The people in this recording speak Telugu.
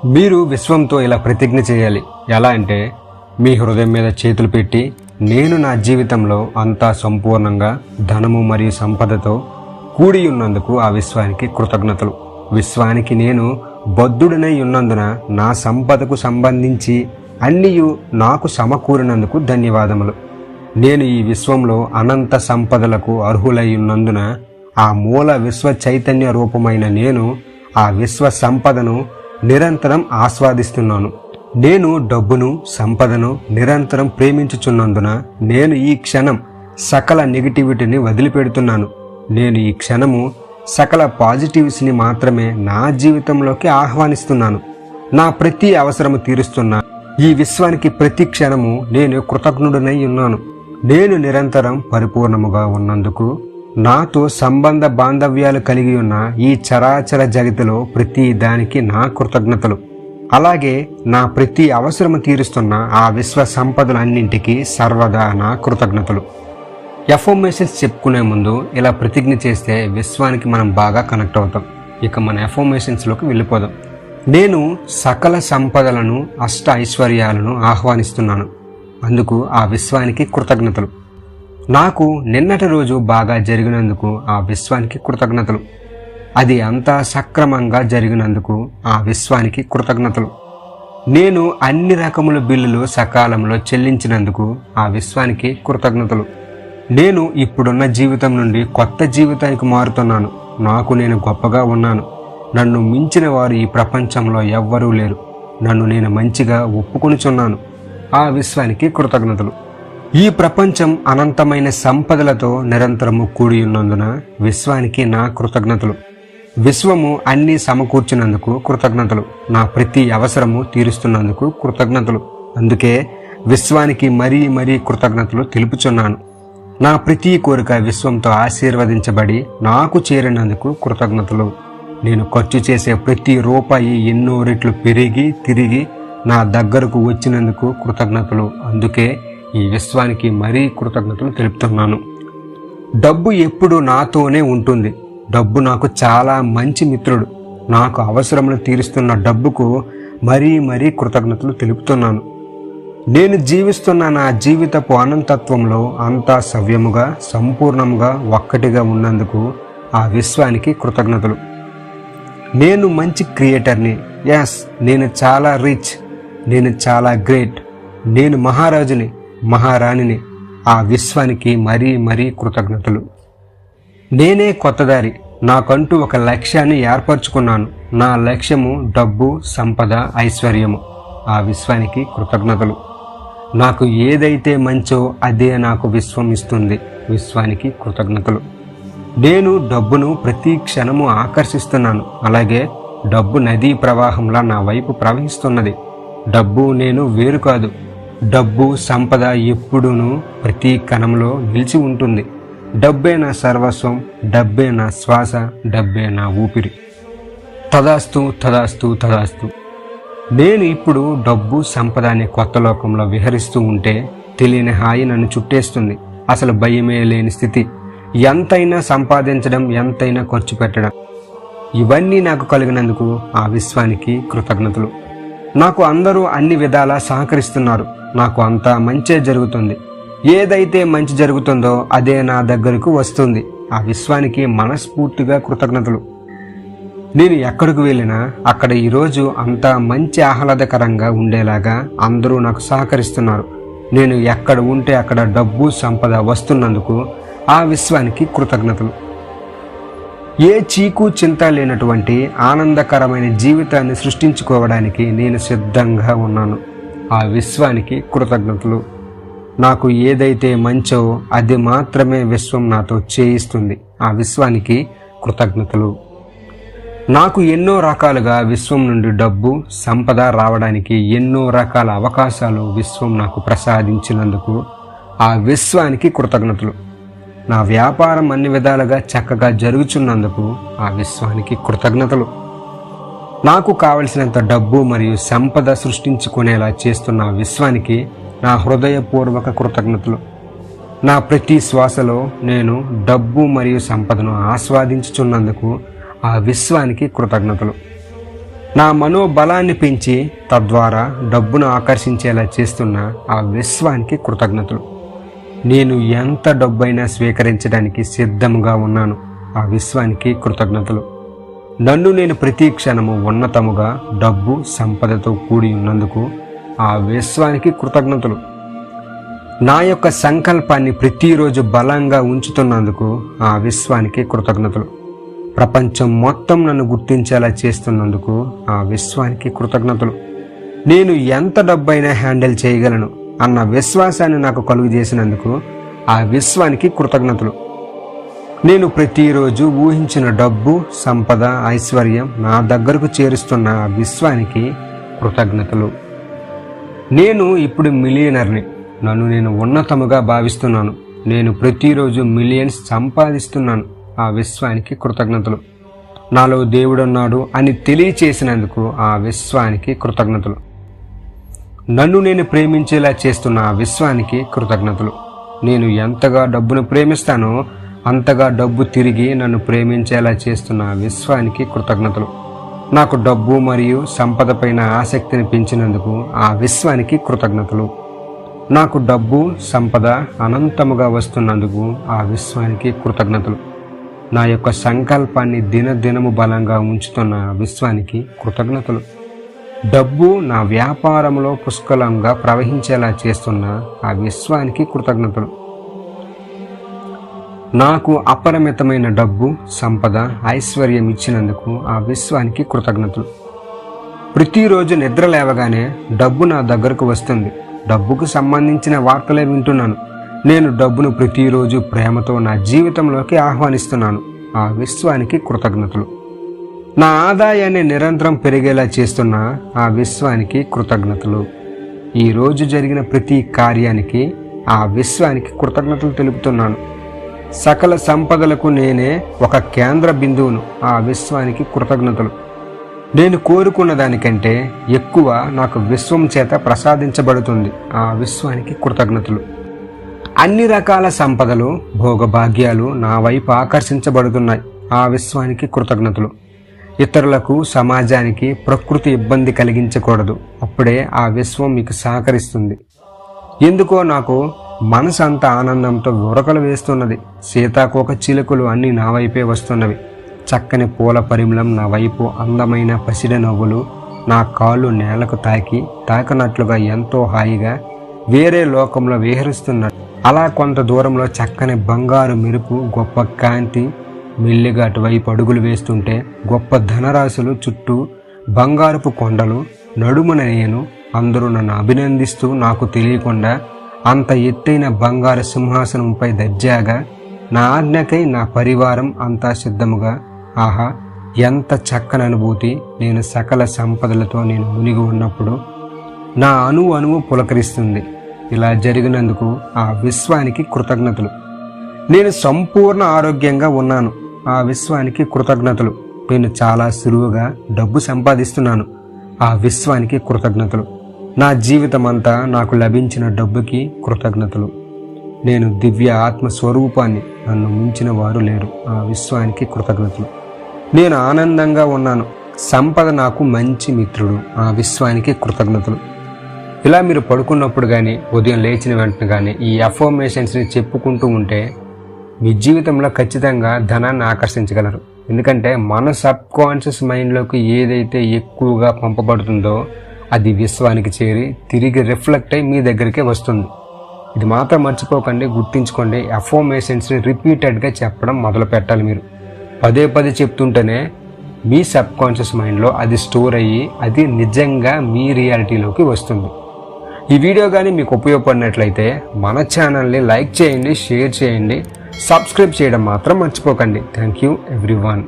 మీరు విశ్వంతో ఇలా ప్రతిజ్ఞ చేయాలి. ఎలా అంటే, మీ హృదయం మీద చేతులు పెట్టి, నేను నా జీవితంలో అంతా సంపూర్ణంగా ధనము మరియు సంపదతో కూడి ఉన్నందుకు ఆ విశ్వానికి కృతజ్ఞతలు. విశ్వానికి నేను బద్ధుడనై ఉన్నందున నా సంపదకు సంబంధించి అన్నియు నాకు సమకూరినందుకు ధన్యవాదములు. నేను ఈ విశ్వంలో అనంత సంపదలకు అర్హులై ఉన్నందున ఆ మూల విశ్వ చైతన్య రూపమైన నేను ఆ విశ్వ సంపదను నిరంతరం ఆస్వాదిస్తున్నాను. నేను డబ్బును, సంపదను నిరంతరం ప్రేమించుచున్నందున నేను ఈ క్షణం సకల నెగిటివిటీని వదిలిపెడుతున్నాను. నేను ఈ క్షణము సకల పాజిటివ్స్ని మాత్రమే నా జీవితంలోకి ఆహ్వానిస్తున్నాను. నా ప్రతి అవసరము తీరుస్తున్నా ఈ విశ్వానికి ప్రతి క్షణము నేను కృతజ్ఞుడనై ఉన్నాను. నేను నిరంతరం పరిపూర్ణముగా ఉన్నందుకు, నాతో సంబంధ బాంధవ్యాలు కలిగి ఉన్న ఈ చరాచర జగతిలో ప్రతి దానికి నా కృతజ్ఞతలు. అలాగే నా ప్రతి అవసరము తీరుస్తున్న ఆ విశ్వ సంపదలన్నింటికీ సర్వదా నా కృతజ్ఞతలు. ఎఫర్మేషన్స్ చెప్పుకునే ముందు ఇలా ప్రతిజ్ఞ చేస్తే విశ్వానికి మనం బాగా కనెక్ట్ అవుతాం. ఇక మన ఎఫర్మేషన్స్లోకి వెళ్ళిపోదాం. నేను సకల సంపదలను, అష్ట ఐశ్వర్యాలను ఆహ్వానిస్తున్నాను. అందుకు ఆ విశ్వానికి కృతజ్ఞతలు. నాకు నిన్నటి రోజు బాగా జరిగినందుకు ఆ విశ్వానికి కృతజ్ఞతలు. అది అంతా సక్రమంగా జరిగినందుకు ఆ విశ్వానికి కృతజ్ఞతలు. నేను అన్ని రకముల బిల్లులు సకాలంలో చెల్లించినందుకు ఆ విశ్వానికి కృతజ్ఞతలు. నేను ఇప్పుడున్న జీవితం నుండి కొత్త జీవితానికి మారుతున్నాను. నాకు నేను గొప్పగా ఉన్నాను. నన్ను మించిన వారు ఈ ప్రపంచంలో ఎవ్వరూ లేరు. నన్ను నేను మంచిగా ఒప్పుకొనుచున్నాను. ఆ విశ్వానికి కృతజ్ఞతలు. ఈ ప్రపంచం అనంతమైన సంపదలతో నిరంతరము కూడి ఉన్నందున విశ్వానికి నా కృతజ్ఞతలు. విశ్వము అన్నీ సమకూర్చినందుకు కృతజ్ఞతలు. నా ప్రతి అవసరము తీరుస్తున్నందుకు కృతజ్ఞతలు. అందుకే విశ్వానికి మరీ మరీ కృతజ్ఞతలు తెలుపుచున్నాను. నా ప్రతి కోరిక విశ్వంతో ఆశీర్వదించబడి నాకు చేరినందుకు కృతజ్ఞతలు. నేను ఖర్చు చేసే ప్రతి రూపాయి ఎన్నో రెట్లు పెరిగి తిరిగి నా దగ్గరకు వచ్చినందుకు కృతజ్ఞతలు. అందుకే ఈ విశ్వానికి మరీ కృతజ్ఞతలు తెలుపుతున్నాను. డబ్బు ఎప్పుడు నాతోనే ఉంటుంది. డబ్బు నాకు చాలా మంచి మిత్రుడు. నాకు అవసరములు తీరుస్తున్న డబ్బుకు మరీ మరీ కృతజ్ఞతలు తెలుపుతున్నాను. నేను జీవిస్తున్న నా జీవితపు అనంతత్వంలో అంతా సవ్యముగా, సంపూర్ణముగా ఒక్కటిగా ఉన్నందుకు ఆ విశ్వానికి కృతజ్ఞతలు. నేను మంచి క్రియేటర్ని. ఎస్, నేను చాలా రిచ్. నేను చాలా గ్రేట్. నేను మహారాజుని, మహారాణిని. ఆ విశ్వానికి మరీ మరీ కృతజ్ఞతలు. నేనే కొత్తదారి. నాకంటూ ఒక లక్ష్యాన్ని ఏర్పరచుకున్నాను. నా లక్ష్యము డబ్బు, సంపద, ఐశ్వర్యము. ఆ విశ్వానికి కృతజ్ఞతలు. నాకు ఏదైతే మంచో అదే నాకు విశ్వం ఇస్తుంది. విశ్వానికి కృతజ్ఞతలు. నేను డబ్బును ప్రతి క్షణము ఆకర్షిస్తున్నాను. అలాగే డబ్బు నదీ ప్రవాహంలా నా వైపు ప్రవహిస్తున్నది. డబ్బు నేను వేరు కాదు. డబ్బు, సంపద ఎప్పుడూనూ ప్రతి కణంలో నిలిచి ఉంటుంది. డబ్బే నా సర్వస్వం. డబ్బే నా శ్వాస. డబ్బే నా ఊపిరి. తదాస్తు, తదాస్తు, తదాస్తు. నేను ఇప్పుడు డబ్బు, సంపద అనే కొత్త లోకంలో విహరిస్తూ ఉంటే తెలియని హాయి నన్ను చుట్టేస్తుంది. అసలు భయమే లేని స్థితి. ఎంతైనా సంపాదించడం, ఎంతైనా ఖర్చు పెట్టడం, ఇవన్నీ నాకు కలిగినందుకు ఆ విశ్వానికి కృతజ్ఞతలు. నాకు అందరూ అన్ని విధాలా సహకరిస్తున్నారు. నాకు అంతా మంచే జరుగుతుంది. ఏదైతే మంచి జరుగుతుందో అదే నా దగ్గరకు వస్తుంది. ఆ విశ్వానికి మనస్ఫూర్తిగా కృతజ్ఞతలు. నేను ఎక్కడికి వెళ్ళినా అక్కడ ఈరోజు అంతా మంచి ఆహ్లాదకరంగా ఉండేలాగా అందరూ నాకు సహకరిస్తున్నారు. నేను ఎక్కడ ఉంటే అక్కడ డబ్బు, సంపద వస్తున్నందుకు ఆ విశ్వానికి కృతజ్ఞతలు. ఏ చీకు చింత లేనటువంటి ఆనందకరమైన జీవితాన్ని సృష్టించుకోవడానికి నేను సిద్ధంగా ఉన్నాను. ఆ విశ్వానికి కృతజ్ఞతలు. నాకు ఏదైతే మంచో అది మాత్రమే విశ్వం నాతో చేయిస్తుంది. ఆ విశ్వానికి కృతజ్ఞతలు. నాకు ఎన్నో రకాలుగా విశ్వం నుండి డబ్బు, సంపద రావడానికి ఎన్నో రకాల అవకాశాలు విశ్వం నాకు ప్రసాదించినందుకు ఆ విశ్వానికి కృతజ్ఞతలు. నా వ్యాపారం అన్ని విధాలుగా చక్కగా జరుగుతున్నందుకు ఆ విశ్వానికి కృతజ్ఞతలు. నాకు కావలసినంత డబ్బు మరియు సంపద సృష్టించుకునేలా చేస్తున్న ఆ విశ్వానికి నా హృదయపూర్వక కృతజ్ఞతలు. నా ప్రతి శ్వాసలో నేను డబ్బు మరియు సంపదను ఆస్వాదించుచున్నందుకు ఆ విశ్వానికి కృతజ్ఞతలు. నా మనోబలాన్ని పెంచి తద్వారా డబ్బును ఆకర్షించేలా చేస్తున్న ఆ విశ్వానికి కృతజ్ఞతలు. నేను ఎంత డబ్బైనా స్వీకరించడానికి సిద్ధంగా ఉన్నాను. ఆ విశ్వానికి కృతజ్ఞతలు. నన్ను నేను ప్రతి క్షణము ఉన్నతముగా డబ్బు సంపదతో కూడి ఉన్నందుకు ఆ విశ్వానికి కృతజ్ఞతలు. నా యొక్క సంకల్పాన్ని ప్రతిరోజు బలంగా ఉంచుతున్నందుకు ఆ విశ్వానికి కృతజ్ఞతలు. ప్రపంచం మొత్తం నన్ను గుర్తించేలా చేస్తున్నందుకు ఆ విశ్వానికి కృతజ్ఞతలు. నేను ఎంత డబ్బైనా హ్యాండిల్ చేయగలను అన్న విశ్వాసాన్ని నాకు కలుగు చేసినందుకు ఆ విశ్వానికి కృతజ్ఞతలు. నేను ప్రతిరోజు ఊహించిన డబ్బు, సంపద, ఐశ్వర్యం నా దగ్గరకు చేరుస్తున్న ఆ విశ్వానికి కృతజ్ఞతలు. నేను ఇప్పుడు మిలియనర్ని. నన్ను నేను ఉన్నతముగా భావిస్తున్నాను. నేను ప్రతిరోజు మిలియన్స్ సంపాదిస్తున్నాను. ఆ విశ్వానికి కృతజ్ఞతలు. నాలో దేవుడున్నాడు అని తెలియచేసినందుకు ఆ విశ్వానికి కృతజ్ఞతలు. నన్ను నేను ప్రేమించేలా చేస్తున్న ఆ విశ్వానికి కృతజ్ఞతలు. నేను ఎంతగా డబ్బును ప్రేమిస్తానో అంతగా డబ్బు తిరిగి నన్ను ప్రేమించేలా చేస్తున్న ఆ విశ్వానికి కృతజ్ఞతలు. నాకు డబ్బు మరియు సంపద పైన ఆసక్తిని పెంచినందుకు ఆ విశ్వానికి కృతజ్ఞతలు. నాకు డబ్బు, సంపద అనంతముగా వస్తున్నందుకు ఆ విశ్వానికి కృతజ్ఞతలు. నా యొక్క సంకల్పాన్ని దినదినము బలంగా ఉంచుతున్న ఆ విశ్వానికి కృతజ్ఞతలు. డబ్బు నా వ్యాపారంలో పుష్కలంగా ప్రవహించేలా చేస్తున్న ఆ విశ్వానికి కృతజ్ఞతలు. నాకు అపరిమితమైన డబ్బు, సంపద, ఐశ్వర్యం ఇచ్చినందుకు ఆ విశ్వానికి కృతజ్ఞతలు. ప్రతిరోజు నిద్ర లేవగానే డబ్బు నా దగ్గరకు వస్తుంది. డబ్బుకు సంబంధించిన వార్తలే వింటున్నాను. నేను డబ్బును ప్రతిరోజు ప్రేమతో నా జీవితంలోకి ఆహ్వానిస్తున్నాను. ఆ విశ్వానికి కృతజ్ఞతలు. నా ఆదాయాన్ని నిరంతరం పెరిగేలా చేస్తున్న ఆ విశ్వానికి కృతజ్ఞతలు. ఈరోజు జరిగిన ప్రతి కార్యానికి ఆ విశ్వానికి కృతజ్ఞతలు తెలుపుతున్నాను. సకల సంపదలకు నేనే ఒక కేంద్ర బిందువును. ఆ విశ్వానికి కృతజ్ఞతలు. నేను కోరుకున్న దానికంటే ఎక్కువ నాకు విశ్వం చేత ప్రసాదించబడుతుంది. ఆ విశ్వానికి కృతజ్ఞతలు. అన్ని రకాల సంపదలు, భోగభాగ్యాలు నా వైపు ఆకర్షించబడుతున్నాయి. ఆ విశ్వానికి కృతజ్ఞతలు. ఇతరులకు, సమాజానికి ప్రకృతి ఇబ్బంది కలిగించకూడదు. అప్పుడే ఆ విశ్వం మీకు సహకరిస్తుంది. ఎందుకో నాకు మనసు అంత ఆనందంతో ఉరకలు వేస్తున్నది. సీతాకోక చిలుకలు అన్నీ నా వైపే వస్తున్నవి. చక్కని పూల పరిమళం నా వైపు, అందమైన పసిడి నవ్వులు నా కాళ్ళు నేలకు తాకినట్లుగా ఎంతో హాయిగా వేరే లోకంలో విహరిస్తున్నట్టు. అలా కొంత దూరంలో చక్కని బంగారు మెరుపు, గొప్ప కాంతి మెల్లిగా అటువైపు అడుగులు వేస్తుంటే గొప్ప ధనరాశులు, చుట్టూ బంగారపు కొండలు, నడుమున నేను. అందరూ నన్ను అభినందిస్తూ నాకు తెలియకుండా అంత ఎత్తైన బంగారు సింహాసనంపై దర్జాగా నా ఆజ్ఞకై నా పరివారం అంతా సిద్ధముగా. ఆహా, ఎంత చక్కని అనుభూతి! నేను సకల సంపదలతో నేను మునిగి ఉన్నప్పుడు నా అణువు పులకరిస్తుంది. ఇలా జరిగినందుకు ఆ విశ్వానికి కృతజ్ఞతలు. నేను సంపూర్ణ ఆరోగ్యంగా ఉన్నాను. ఆ విశ్వానికి కృతజ్ఞతలు. నేను చాలా సులువుగా డబ్బు సంపాదిస్తున్నాను. ఆ విశ్వానికి కృతజ్ఞతలు. నా జీవితం అంతా నాకు లభించిన డబ్బుకి కృతజ్ఞతలు. నేను దివ్య ఆత్మ స్వరూపాన్ని. నన్ను మించిన వారు లేరు. ఆ విశ్వానికి కృతజ్ఞతలు. నేను ఆనందంగా ఉన్నాను. సంపద నాకు మంచి మిత్రుడు. ఆ విశ్వానికి కృతజ్ఞతలు. ఇలా మీరు పడుకున్నప్పుడు కానీ, ఉదయం లేచిన వెంటనే కానీ ఈ అఫర్మేషన్స్ని చెప్పుకుంటూ ఉంటే మీ జీవితంలో ఖచ్చితంగా ధనాన్ని ఆకర్షించగలరు. ఎందుకంటే మన సబ్ కాన్షియస్ మైండ్లోకి ఏదైతే ఎక్కువగా పంపబడుతుందో అది విశ్వానికి చేరి తిరిగి రిఫ్లెక్ట్ అయి మీ దగ్గరికే వస్తుంది. ఇది మాత్రం మర్చిపోకండి, గుర్తించుకోండి. అఫర్మేషన్స్ని రిపీటెడ్గా చెప్పడం మొదలు పెట్టాలి. మీరు పదే చెప్తుంటేనే మీ సబ్ కాన్షియస్ మైండ్లో అది స్టోర్ అయ్యి అది నిజంగా మీ రియాలిటీలోకి వస్తుంది. ఈ వీడియో కానీ మీకు ఉపయోగపడినట్లయితే మన ఛానల్ని లైక్ చేయండి, షేర్ చేయండి, సబ్స్క్రైబ్ చేయడం మాత్రం మర్చిపోకండి. Thank you everyone.